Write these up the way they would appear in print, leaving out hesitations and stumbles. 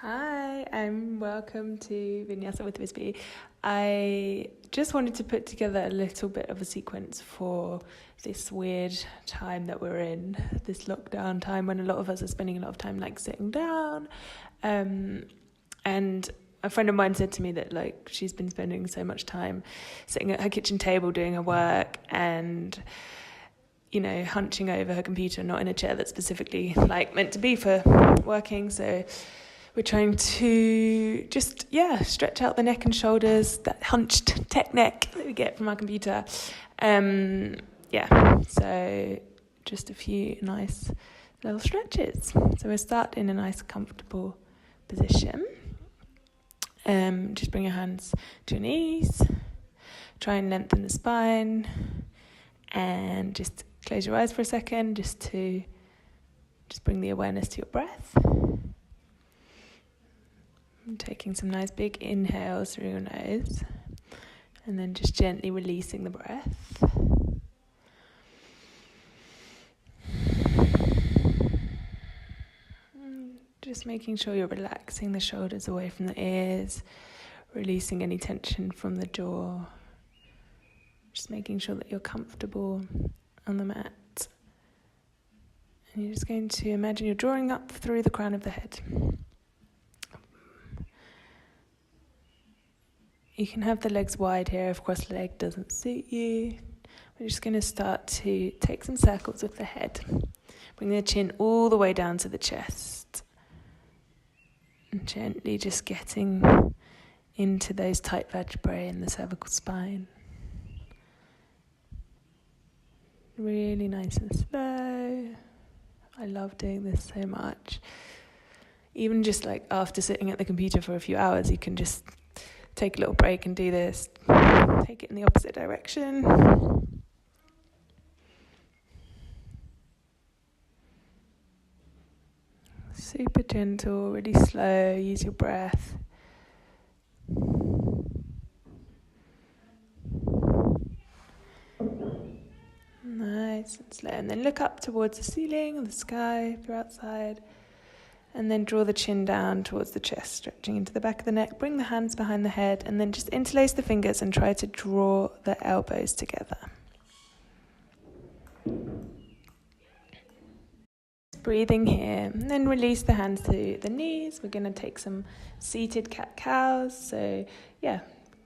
Hi, and welcome to Vinyasa with Bisbee. I just wanted to put together a little bit of a sequence for this weird time that we're in, this lockdown time when a lot of us are spending a lot of time sitting down. And a friend of mine said to me that she's been spending so much time sitting at her kitchen table doing her work and hunching over her computer, not in a chair that's specifically meant to be for working. So we're trying to just, stretch out the neck and shoulders, that hunched tech neck that we get from our computer. So just a few nice little stretches. So we'll start in a nice comfortable position. Just bring your hands to your knees. Try and lengthen the spine. And just close your eyes for a second, just bring the awareness to your breath. I'm taking some nice big inhales through your nose, and then just gently releasing the breath. Just making sure you're relaxing the shoulders away from the ears, releasing any tension from the jaw. Just making sure that you're comfortable on the mat. And you're just going to imagine you're drawing up through the crown of the head. You can have the legs wide here if cross-legged doesn't suit you. We're just going to start to take some circles with the head. Bring the chin all the way down to the chest. And gently just getting into those tight vertebrae in the cervical spine. Really nice and slow. I love doing this so much. Even just after sitting at the computer for a few hours, you can just take a little break and do this. Take it in the opposite direction. Super gentle, really slow. Use your breath. Nice and slow. And then look up towards the ceiling or the sky if you're outside. And then draw the chin down towards the chest, stretching into the back of the neck. Bring the hands behind the head and then just interlace the fingers and try to draw the elbows together. Breathing here. And then release the hands to the knees. We're going to take some seated cat-cows. So,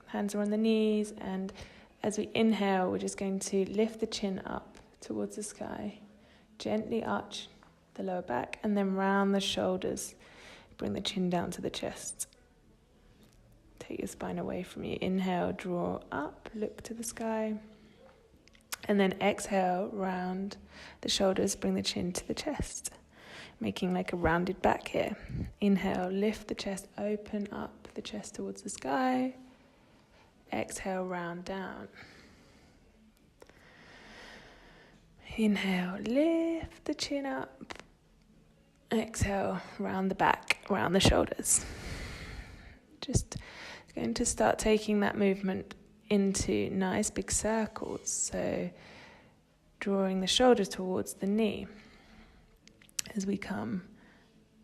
hands are on the knees. And as we inhale, we're just going to lift the chin up towards the sky. Gently arch the lower back and then round the shoulders. Bring the chin down to the chest. Take your spine away from you. Inhale, draw up, look to the sky. And then exhale, round the shoulders, bring the chin to the chest. Making a rounded back here. Inhale, lift the chest, open up the chest towards the sky. Exhale, round down. Inhale, lift the chin up. Exhale, round the back, round the shoulders. Just going to start taking that movement into nice big circles. So drawing the shoulders towards the knee as we come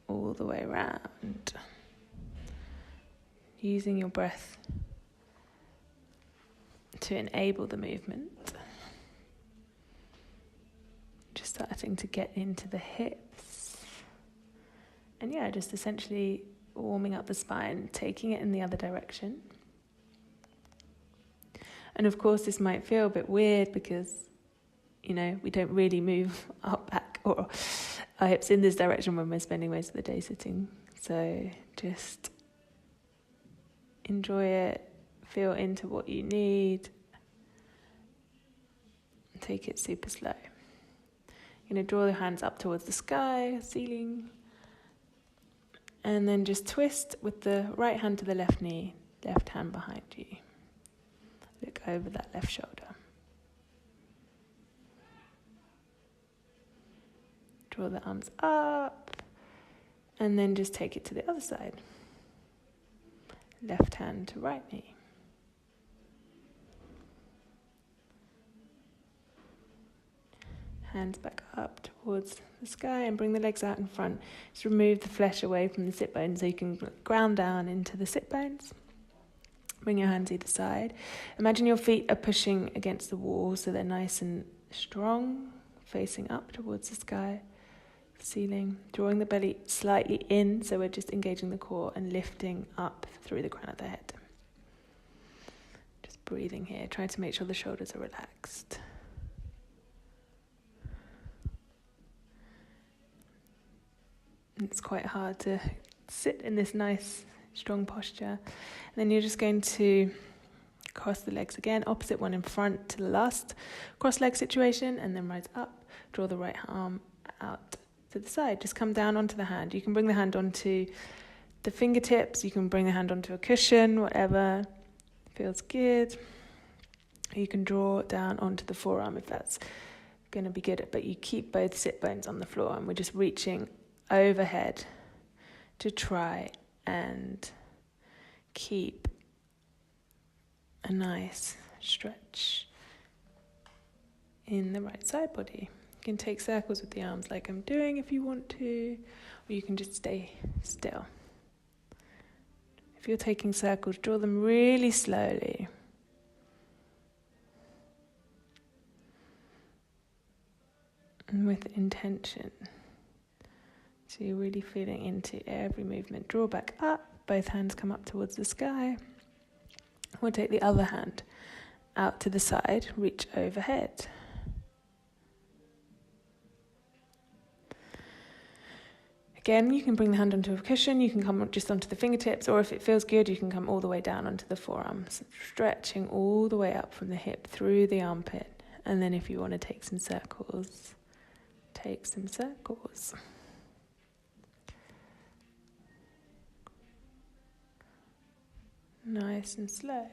all the way around. Using your breath to enable the movement. Just starting to get into the hips. And just essentially warming up the spine, taking it in the other direction. And of course this might feel a bit weird because, we don't really move our back or our hips in this direction when we're spending most of the day sitting. So just enjoy it, feel into what you need. Take it super slow. You're going to draw the hands up towards the sky, ceiling. And then just twist with the right hand to the left knee, left hand behind you. Look over that left shoulder. Draw the arms up. And then just take it to the other side. Left hand to right knee. Hands back up towards the sky and bring the legs out in front. Just remove the flesh away from the sit bones so you can ground down into the sit bones. Bring your hands either side. Imagine your feet are pushing against the wall so they're nice and strong, facing up towards the sky, ceiling. Drawing the belly slightly in so we're just engaging the core and lifting up through the crown of the head. Just breathing here, trying to make sure the shoulders are relaxed. It's quite hard to sit in this nice, strong posture. And then you're just going to cross the legs again, opposite one in front to the last cross leg situation, and then rise up, draw the right arm out to the side. Just come down onto the hand. You can bring the hand onto the fingertips, you can bring the hand onto a cushion, whatever feels good. You can draw down onto the forearm if that's going to be good, but you keep both sit bones on the floor, and we're just reaching overhead to try and keep a nice stretch in the right side body. You can take circles with the arms like I'm doing if you want to, or you can just stay still. If you're taking circles, draw them really slowly. And with intention. So you're really feeling into every movement. Draw back up, both hands come up towards the sky. We'll take the other hand out to the side, reach overhead. Again, you can bring the hand onto a cushion, you can come just onto the fingertips, or if it feels good, you can come all the way down onto the forearms, stretching all the way up from the hip through the armpit. And then if you want to take some circles, take some circles. Nice and slow.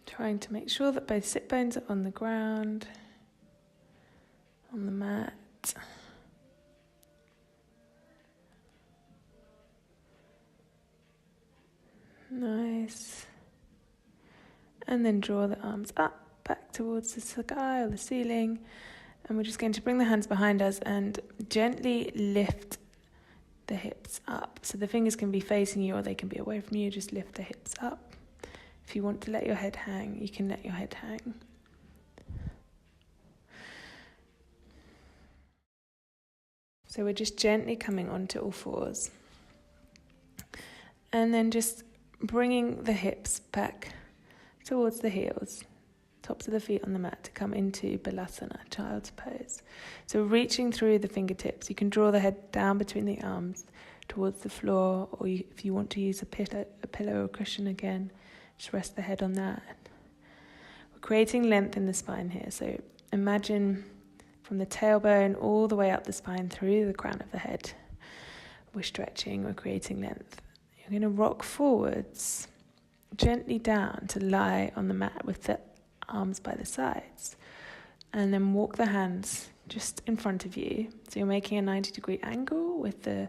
Trying to make sure that both sit bones are on the ground, on the mat. Nice. And then draw the arms up, back towards the sky or the ceiling. And we're just going to bring the hands behind us and gently lift the hips up. So the fingers can be facing you or they can be away from you. Just lift the hips up. If you want to let your head hang, you can let your head hang. So we're just gently coming onto all fours. And then just bringing the hips back towards the heels. Tops of the feet on the mat to come into Balasana, Child's Pose. So reaching through the fingertips, you can draw the head down between the arms towards the floor, or if you want to use a pillow or cushion again, just rest the head on that. We're creating length in the spine here, so imagine from the tailbone all the way up the spine through the crown of the head. We're stretching, we're creating length. You're going to rock forwards, gently down to lie on the mat with the arms by the sides, and then walk the hands just in front of you. So you're making a 90-degree angle with the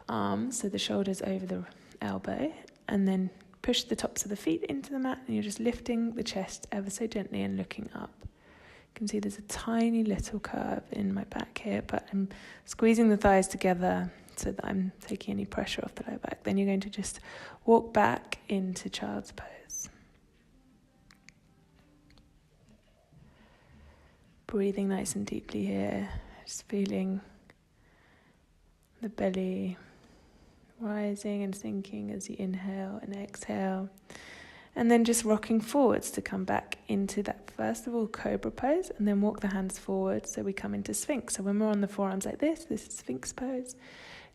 arms, so the shoulders over the elbow, and then push the tops of the feet into the mat, and you're just lifting the chest ever so gently and looking up. You can see there's a tiny little curve in my back here, but I'm squeezing the thighs together so that I'm taking any pressure off the low back. Then you're going to just walk back into Child's Pose. Breathing nice and deeply here, just feeling the belly rising and sinking as you inhale and exhale. And then just rocking forwards to come back into that, first of all, Cobra pose, and then walk the hands forward so we come into Sphinx. So when we're on the forearms like this is Sphinx pose.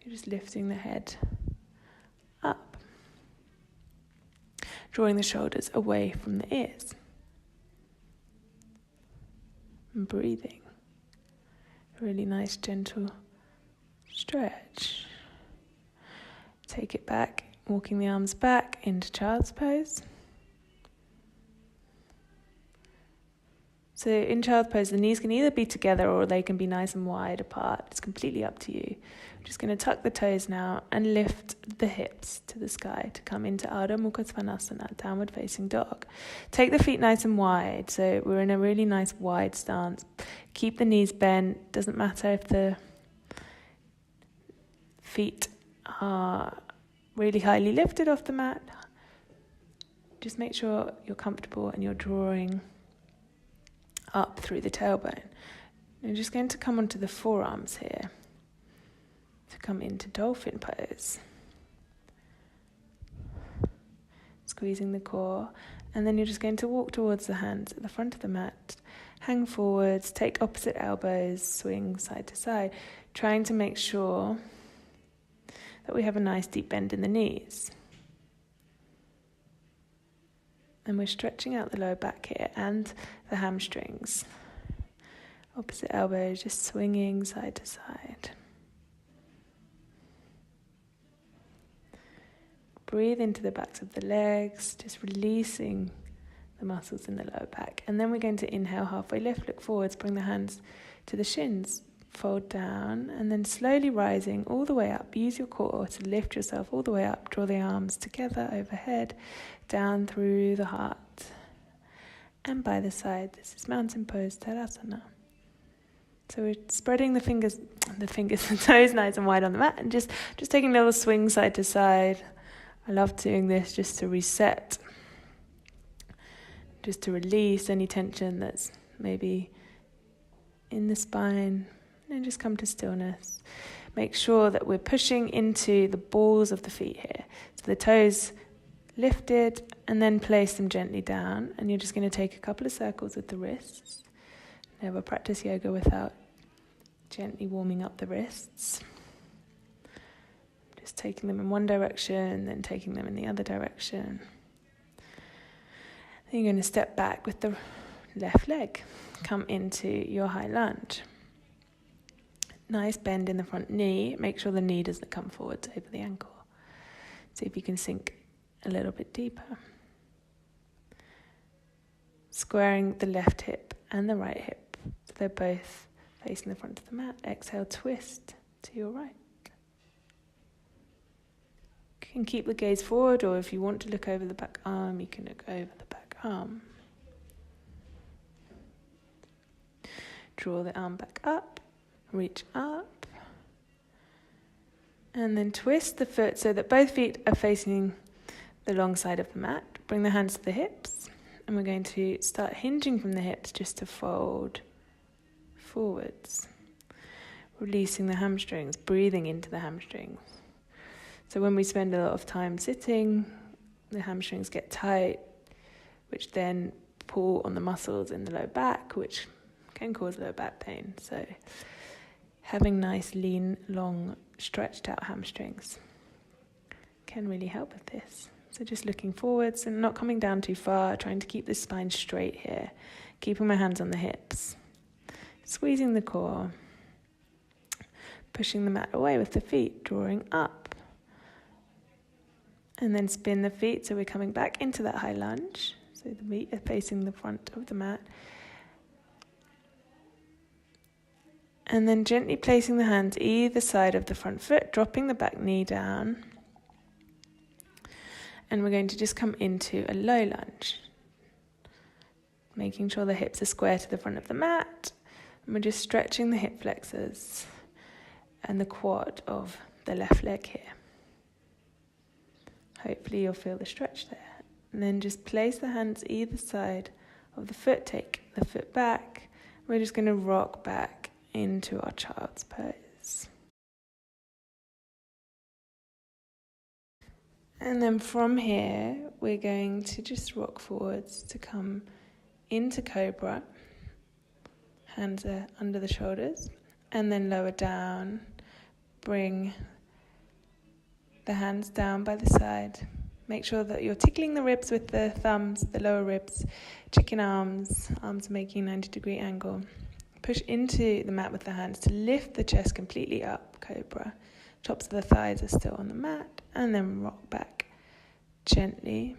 You're just lifting the head up, drawing the shoulders away from the ears. And breathing. A really nice, gentle stretch. Take it back, walking the arms back into Child's Pose. So in Child's Pose, the knees can either be together or they can be nice and wide apart. It's completely up to you. I'm just going to tuck the toes now and lift the hips to the sky to come into Ardha Mukha Svanasana, downward facing dog. Take the feet nice and wide, so we're in a really nice wide stance. Keep the knees bent. Doesn't matter if the feet are really highly lifted off the mat. Just make sure you're comfortable and you're drawing up through the tailbone. You're just going to come onto the forearms here to come into Dolphin Pose. Squeezing the core, and then you're just going to walk towards the hands at the front of the mat. Hang forwards, take opposite elbows, swing side to side, trying to make sure that we have a nice deep bend in the knees. And we're stretching out the lower back here and the hamstrings. Opposite elbows, just swinging side to side. Breathe into the backs of the legs, just releasing the muscles in the lower back. And then we're going to inhale, halfway lift, look forwards, bring the hands to the shins. Fold down, and then slowly rising all the way up. Use your core to lift yourself all the way up. Draw the arms together overhead, down through the heart. And by the side, this is Mountain Pose, Tadasana. So we're spreading the fingers and toes nice and wide on the mat, and just taking a little swing side to side. I love doing this just to reset, just to release any tension that's maybe in the spine. And just come to stillness. Make sure that we're pushing into the balls of the feet here. So the toes lifted, and then place them gently down. And you're just going to take a couple of circles with the wrists. Never practice yoga without gently warming up the wrists. Just taking them in one direction, then taking them in the other direction. Then you're going to step back with the left leg. Come into your high lunge. Nice bend in the front knee. Make sure the knee doesn't come forwards over the ankle. See if you can sink a little bit deeper. Squaring the left hip and the right hip, so they're both facing the front of the mat. Exhale, twist to your right. You can keep the gaze forward, or if you want to look over the back arm, you can look over the back arm. Draw the arm back up. Reach up, and then twist the foot so that both feet are facing the long side of the mat. Bring the hands to the hips, and we're going to start hinging from the hips just to fold forwards. Releasing the hamstrings, breathing into the hamstrings. So when we spend a lot of time sitting, the hamstrings get tight, which then pull on the muscles in the low back, which can cause low back pain. So having nice, lean, long, stretched out hamstrings can really help with this. So just looking forwards and not coming down too far, trying to keep the spine straight here, keeping my hands on the hips, squeezing the core, pushing the mat away with the feet, drawing up. And then spin the feet, so we're coming back into that high lunge. So the feet are facing the front of the mat. And then gently placing the hands either side of the front foot, dropping the back knee down. And we're going to just come into a low lunge. Making sure the hips are square to the front of the mat. And we're just stretching the hip flexors and the quad of the left leg here. Hopefully you'll feel the stretch there. And then just place the hands either side of the foot, take the foot back. We're just going to rock back into our child's pose. And then from here, we're going to just rock forwards to come into Cobra. Hands are under the shoulders. And then lower down. Bring the hands down by the side. Make sure that you're tickling the ribs with the thumbs, the lower ribs. Chicken arms making 90-degree angle. Push into the mat with the hands to lift the chest completely up, Cobra. Tops of the thighs are still on the mat. And then rock back gently.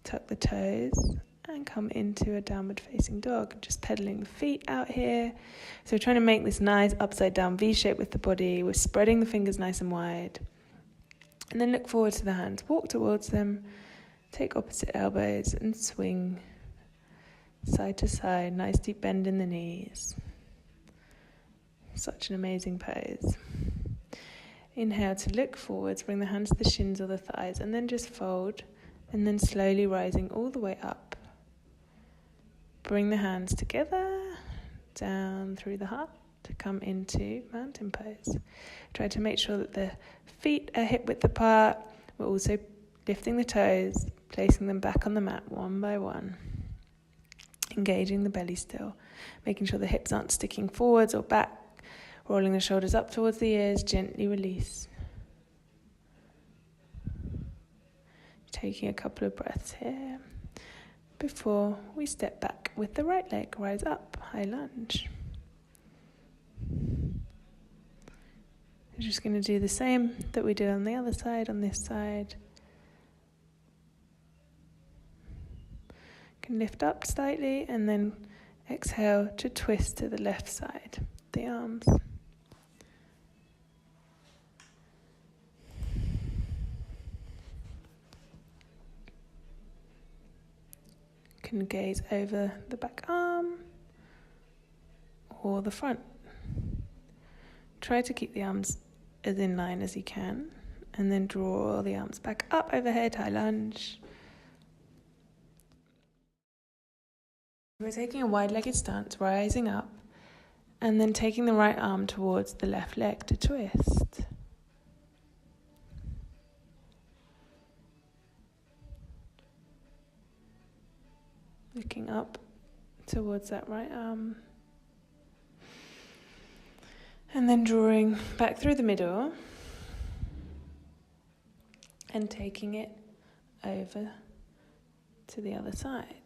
Tuck the toes and and come into a downward facing dog. Just pedaling the feet out here. So we're trying to make this nice upside down V shape with the body. We're spreading the fingers nice and wide. And then look forward to the hands. Walk towards them. Take opposite elbows and swing side to side. Nice deep bend in the knees. Such an amazing pose. Inhale to look forwards, bring the hands to the shins or the thighs, and then just fold, and then slowly rising all the way up. Bring the hands together, down through the heart, to come into mountain pose. Try to make sure that the feet are hip width apart. We're also lifting the toes, placing them back on the mat one by one. Engaging the belly still, making sure the hips aren't sticking forwards or back. Rolling the shoulders up towards the ears, gently release. Taking a couple of breaths here before we step back with the right leg. Rise up, high lunge. We're just going to do the same that we did on the other side, on this side. You can lift up slightly and then exhale to twist to the left side, the arms. Can gaze over the back arm or the front. Try to keep the arms as in line as you can, and then draw the arms back up overhead, high lunge. We're taking a wide-legged stance, rising up, and then taking the right arm towards the left leg to twist. Looking up towards that right arm. And then drawing back through the middle and taking it over to the other side.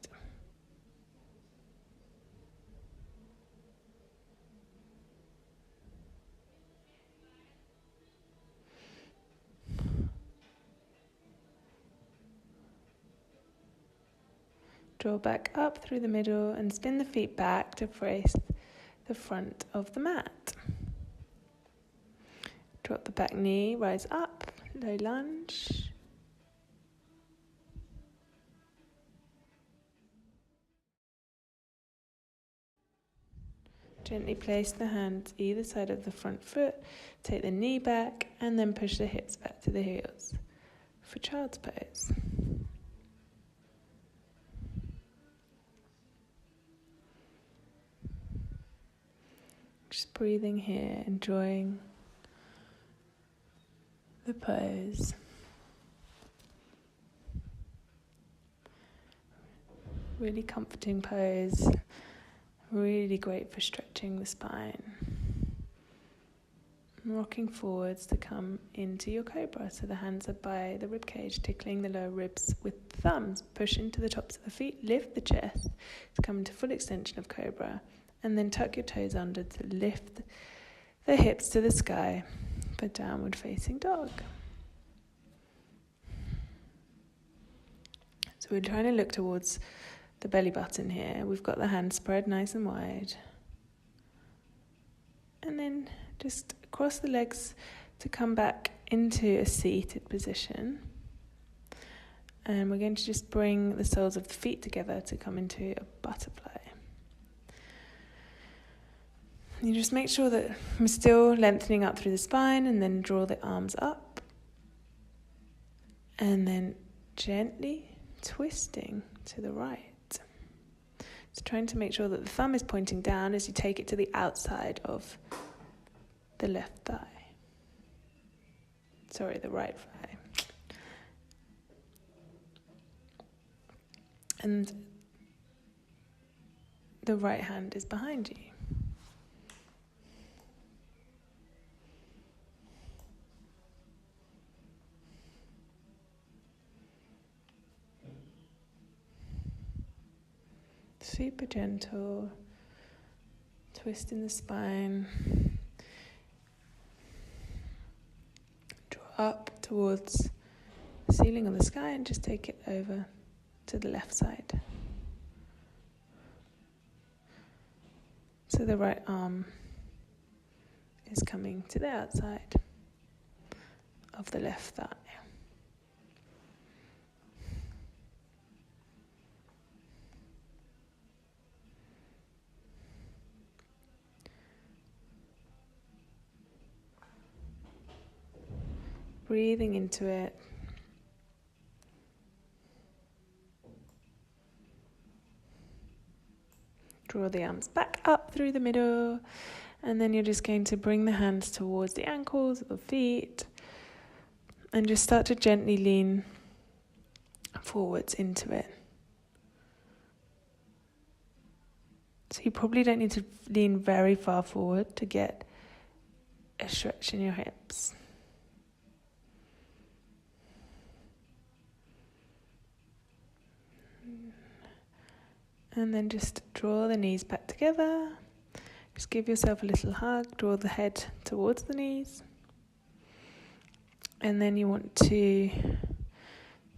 Draw back up through the middle and spin the feet back to face the front of the mat. Drop the back knee, rise up, low lunge. Gently place the hands either side of the front foot, take the knee back, and then push the hips back to the heels for child's pose. Just breathing here, enjoying the pose. Really comforting pose. Really great for stretching the spine. Rocking forwards to come into your Cobra. So the hands are by the rib cage, tickling the lower ribs with thumbs. Push into the tops of the feet, lift the chest to come into full extension of Cobra. And then tuck your toes under to lift the hips to the sky for downward facing dog. So we're trying to look towards the belly button here. We've got the hands spread nice and wide. And then just cross the legs to come back into a seated position. And we're going to just bring the soles of the feet together to come into a butterfly. You just make sure that we're still lengthening up through the spine, and then draw the arms up. And then gently twisting to the right. So trying to make sure that the thumb is pointing down as you take it to the outside of the left thigh. Sorry, the right thigh. And the right hand is behind you. Super gentle, twist in the spine, draw up towards the ceiling of the sky and just take it over to the left side. So the right arm is coming to the outside of the left thigh. Breathing into it. Draw the arms back up through the middle, and then you're just going to bring the hands towards the ankles of the feet and just start to gently lean forwards into it. So you probably don't need to lean very far forward to get a stretch in your hips. And then just draw the knees back together. Just give yourself a little hug. Draw the head towards the knees. And then you want to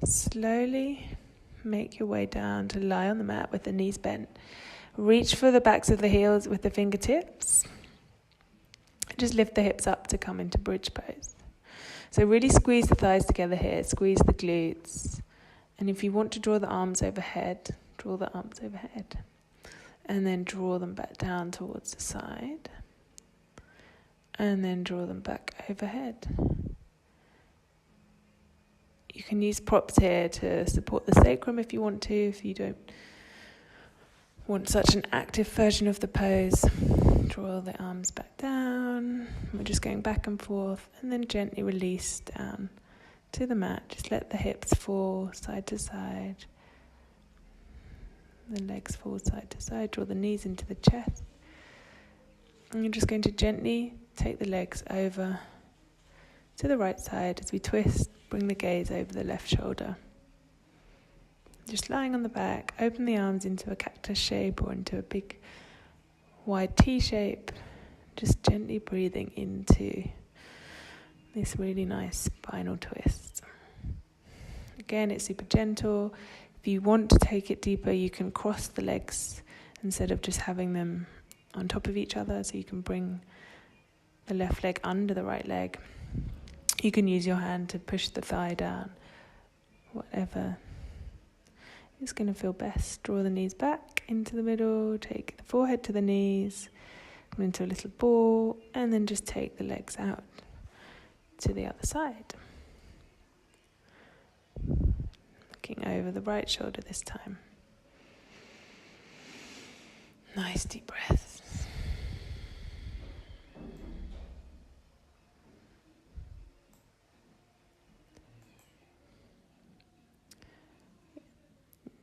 slowly make your way down to lie on the mat with the knees bent. Reach for the backs of the heels with the fingertips. Just lift the hips up to come into bridge pose. So really squeeze the thighs together here. Squeeze the glutes. And if you want to draw the arms overhead, draw the arms overhead. And then draw them back down towards the side. And then draw them back overhead. You can use props here to support the sacrum if you want to, if you don't want such an active version of the pose. Draw the arms back down. We're just going back and forth, and then gently release down to the mat. Just let the hips fall side to side. The legs fall side to side. Draw the knees into the chest. And you're just going to gently take the legs over to the right side as we twist. Bring the gaze over the left shoulder. Just lying on the back, open the arms into a cactus shape or into a big wide T shape. Just gently breathing into this really nice spinal twist. Again, it's super gentle. If you want to take it deeper, you can cross the legs instead of just having them on top of each other. So you can bring the left leg under the right leg. You can use your hand to push the thigh down, whatever is going to feel best. Draw the knees back into the middle, take the forehead to the knees, come into a little ball, and then just take the legs out to the other side. Looking over the right shoulder this time. Nice deep breaths.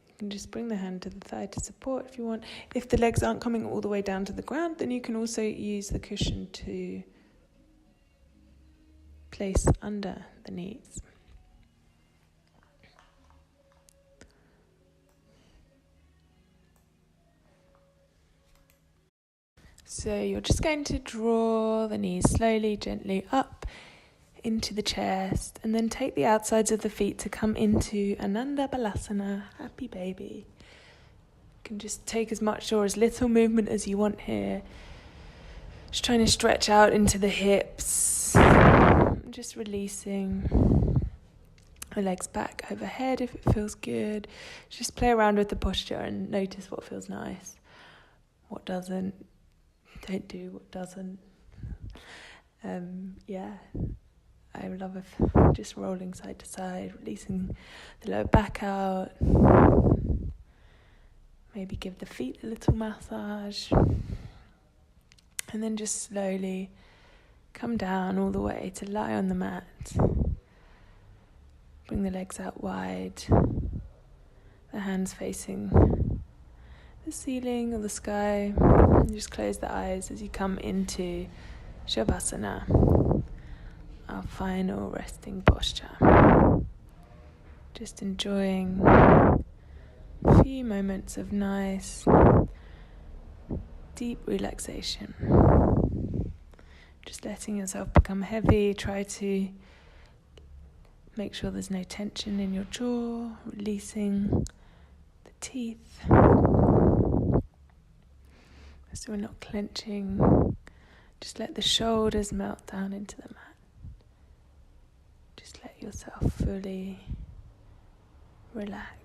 You can just bring the hand to the thigh to support if you want. If the legs aren't coming all the way down to the ground, then you can also use the cushion to place under the knees. So you're just going to draw the knees slowly, gently up into the chest, and then take the outsides of the feet to come into Ananda Balasana, happy baby. You can just take as much or as little movement as you want here. Just trying to stretch out into the hips, just releasing the legs back overhead if it feels good. Just play around with the posture and notice what feels nice, what doesn't. Don't do what doesn't. I love just rolling side to side, releasing the lower back out. Maybe give the feet a little massage. And then just slowly come down all the way to lie on the mat. Bring the legs out wide. The hands facing the ceiling or the sky. And just close the eyes as you come into Shavasana, our final resting posture. Just enjoying a few moments of nice, deep relaxation. Just letting yourself become heavy. Try to make sure there's no tension in your jaw, releasing the teeth. So we're not clenching. Just let the shoulders melt down into the mat. Just let yourself fully relax.